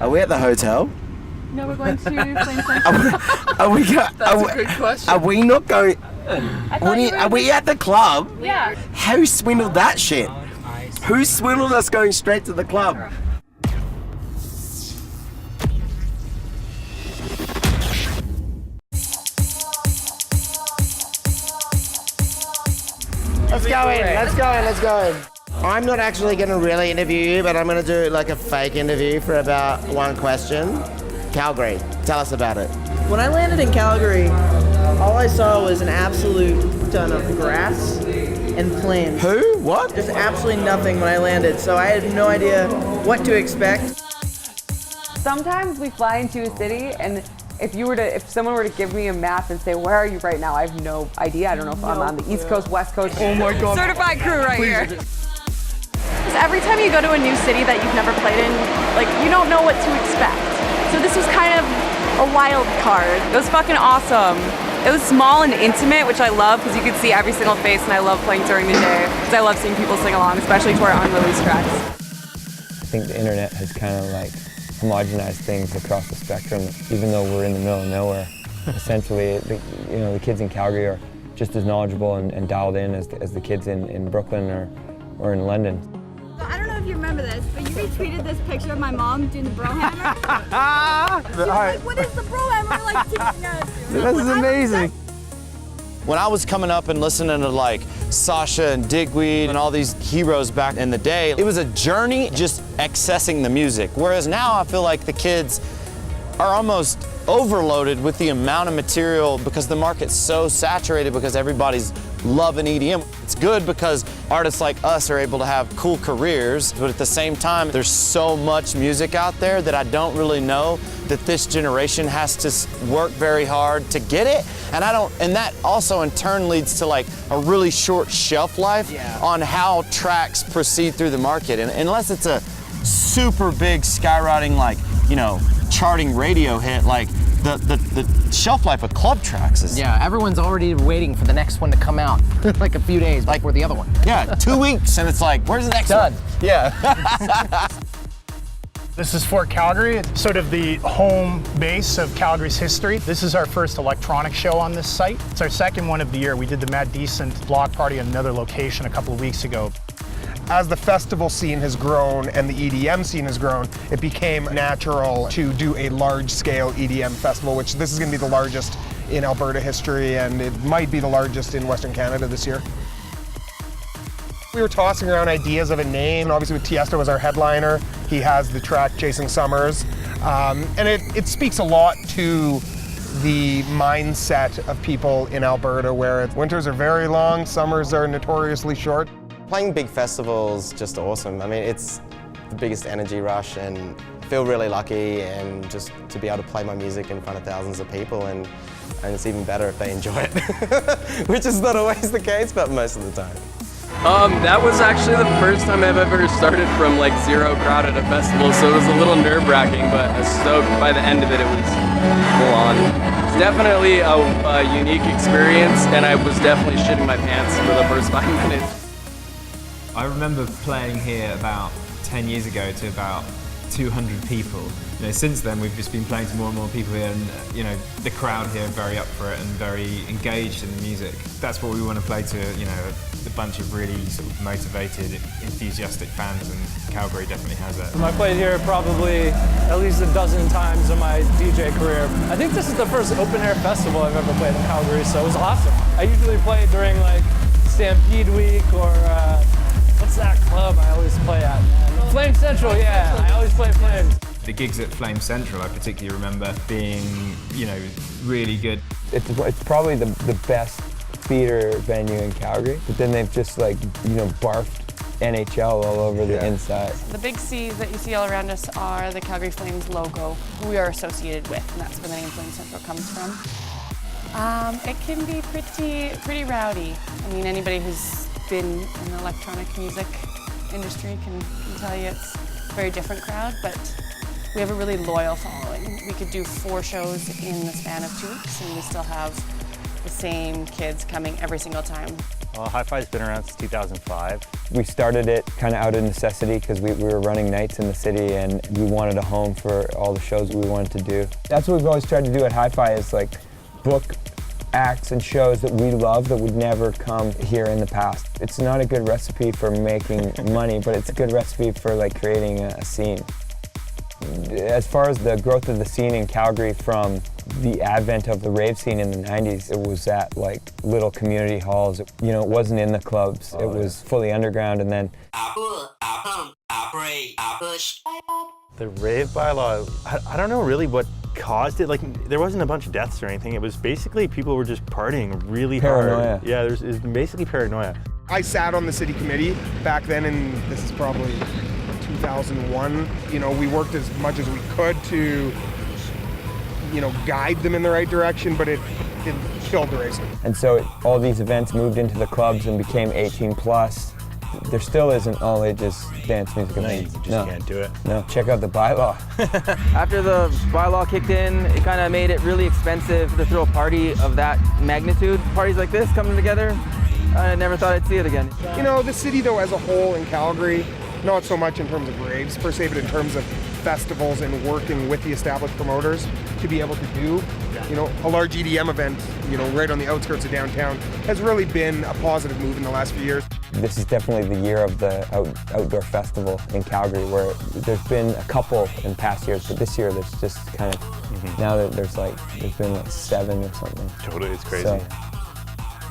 Are we at the hotel? No, we're going to Flame Central. That's a good question. Are we not going? Are we at the club? Yeah. Who swindled that shit? Who swindled us going straight to the club? Let's go in. I'm not actually going to really interview you, but I'm going to do like a fake interview for about one question. Calgary, tell us about it. When I landed in Calgary, all I saw was an absolute ton of grass and plains. Who? What? Just absolutely nothing when I landed, so I had no idea what to expect. Sometimes we fly into a city, and if someone were to give me a map and say, where are you right now? I have no idea. I don't know if I'm on the East Coast, West Coast. Oh my God. Certified crew right here. Every time you go to a new city that you've never played in, like, you don't know what to expect. So this was kind of a wild card. It was fucking awesome. It was small and intimate, which I love because you could see every single face, and I love playing during the day because I love seeing people sing along, especially to our unreleased tracks. I think the internet has kind of like homogenized things across the spectrum, even though we're in the middle of nowhere. Essentially, the kids in Calgary are just as knowledgeable and dialed in as the kids in Brooklyn or in London. I don't know if you remember this, but you retweeted this picture of my mom doing the bro hammer. She was like, what is the bro hammer like teaching us? This is amazing. When I was coming up and listening to like Sasha and Digweed and all these heroes back in the day, it was a journey just accessing the music. Whereas now I feel like the kids are almost overloaded with the amount of material because the market's so saturated because everybody's loving EDM. It's good because artists like us are able to have cool careers, but at the same time, there's so much music out there that I don't really know that this generation has to work very hard to get it. And that also in turn leads to like a really short shelf life on how tracks proceed through the market. And unless it's a super big skyrocketing, like, charting radio hit, like the shelf life of club tracks is... Yeah, everyone's already waiting for the next one to come out, like a few days before the other one. Yeah, 2 weeks, and it's like, where's the next one? Yeah. This is Fort Calgary. It's sort of the home base of Calgary's history. This is our first electronic show on this site. It's our second one of the year. We did the Mad Decent block party at another location a couple of weeks ago. As the festival scene has grown and the EDM scene has grown, it became natural to do a large-scale EDM festival, which this is going to be the largest in Alberta history, and it might be the largest in Western Canada this year. We were tossing around ideas of a name. Obviously, with Tiesto as our headliner, he has the track Chasing Summers, and it speaks a lot to the mindset of people in Alberta, where winters are very long, summers are notoriously short. Playing big festivals is just awesome. I mean, it's the biggest energy rush, and I feel really lucky and just to be able to play my music in front of thousands of people, and it's even better if they enjoy it, which is not always the case, but most of the time. That was actually the first time I've ever started from like zero crowd at a festival, so it was a little nerve-wracking, but I was stoked. By the end of it, it was full on. It's definitely a unique experience, and I was definitely shitting my pants for the first 5 minutes. I remember playing here about 10 years ago to about 200 people. Since then we've just been playing to more and more people here, and the crowd here are very up for it and very engaged in the music. That's what we want to play to, a bunch of really sort of motivated, enthusiastic fans, and Calgary definitely has that. I played here probably at least a dozen times in my DJ career. I think this is the first open air festival I've ever played in Calgary, so it was awesome. I usually play during like Stampede Week or what's that club I always play at, man? Flame Central, yeah. I always play Flame. The gigs at Flame Central, I particularly remember being, really good. It's probably the best theater venue in Calgary, but then they've just barfed NHL all over the inside. The big C's that you see all around us are the Calgary Flames logo, who we are associated with, and that's where the name Flame Central comes from. It can be pretty rowdy. I mean, anybody who's been in the electronic music industry can tell you it's a very different crowd, but we have a really loyal following. We could do 4 shows in the span of 2 weeks, and we still have the same kids coming every single time. Well, Hi-Fi's been around since 2005. We started it kind of out of necessity because we were running nights in the city and we wanted a home for all the shows we wanted to do. That's what we've always tried to do at Hi-Fi is like book acts and shows that we love that would never come here in the past. It's not a good recipe for making money, but it's a good recipe for like creating a scene. As far as the growth of the scene in Calgary from the advent of the rave scene in the 90s, it was at like little community halls. You know, it wasn't in the clubs. It was fully underground, and then The rave bylaw, I don't know really what caused it. Like, there wasn't a bunch of deaths or anything. It was basically people were just partying really Paranoia. hard. Yeah, it was basically paranoia. I sat on the city committee back then, and this is probably 2001. You know, we worked as much as we could to, you know, guide them in the right direction, but it killed the racing. And so all these events moved into the clubs and became 18 plus. There still isn't all ages dance music events. You just can't do it. No, check out the bylaw. After the bylaw kicked in, it kind of made it really expensive to throw a party of that magnitude. Parties like this coming together, I never thought I'd see it again. You know, the city though as a whole in Calgary, not so much in terms of raves per se, but in terms of festivals and working with the established promoters to be able to do, you know, a large EDM event, you know, right on the outskirts of downtown has really been a positive move in the last few years. This is definitely the year of the outdoor festival in Calgary, where there's been a couple in past years, but this year there's just kind of, now that there's been like 7 or something. Totally, it's crazy.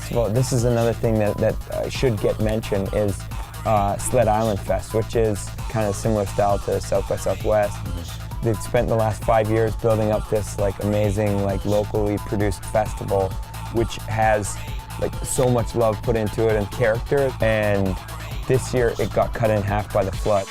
So this is another thing that should get mentioned is Sled Island Fest, which is kind of similar style to South by Southwest. They've spent the last 5 years building up this like amazing like locally produced festival, which has like so much love put into it and character, and this year it got cut in half by the flood.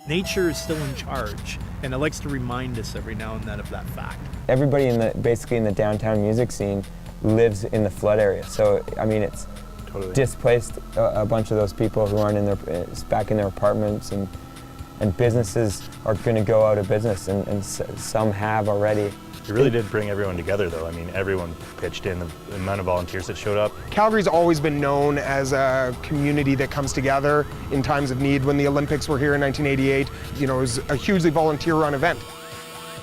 Nature is still in charge, and it likes to remind us every now and then of that fact. Everybody basically in the downtown music scene lives in the flood area, so I mean it's displaced a bunch of those people who aren't back in their apartments, and businesses are going to go out of business, and some have already. It really did bring everyone together though. I mean, everyone pitched in, the amount of volunteers that showed up. Calgary's always been known as a community that comes together in times of need. When the Olympics were here in 1988, you know, it was a hugely volunteer-run event.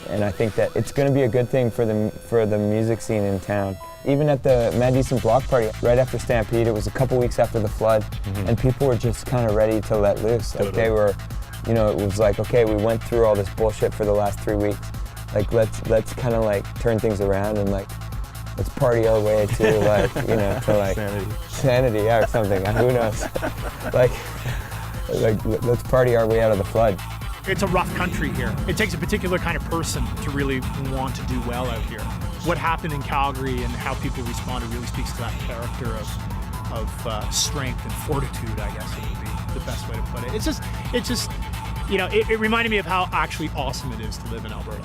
And I think that it's going to be a good thing for the music scene in town. Even at the Mad Decent Block Party, right after Stampede, it was a couple weeks after the flood, and people were just kind of ready to let loose. Like they were, you know, it was like, okay, we went through all this bullshit for the last 3 weeks. Like let's kind of like turn things around and like let's party our way to like, you know, to like sanity, yeah, or something. Who knows? like let's party our way out of the flood. It's a rough country here. It takes a particular kind of person to really want to do well out here. What happened in Calgary and how people responded really speaks to that character of strength and fortitude, I guess it would be the best way to put it. It's just, you know, it reminded me of how actually awesome it is to live in Alberta.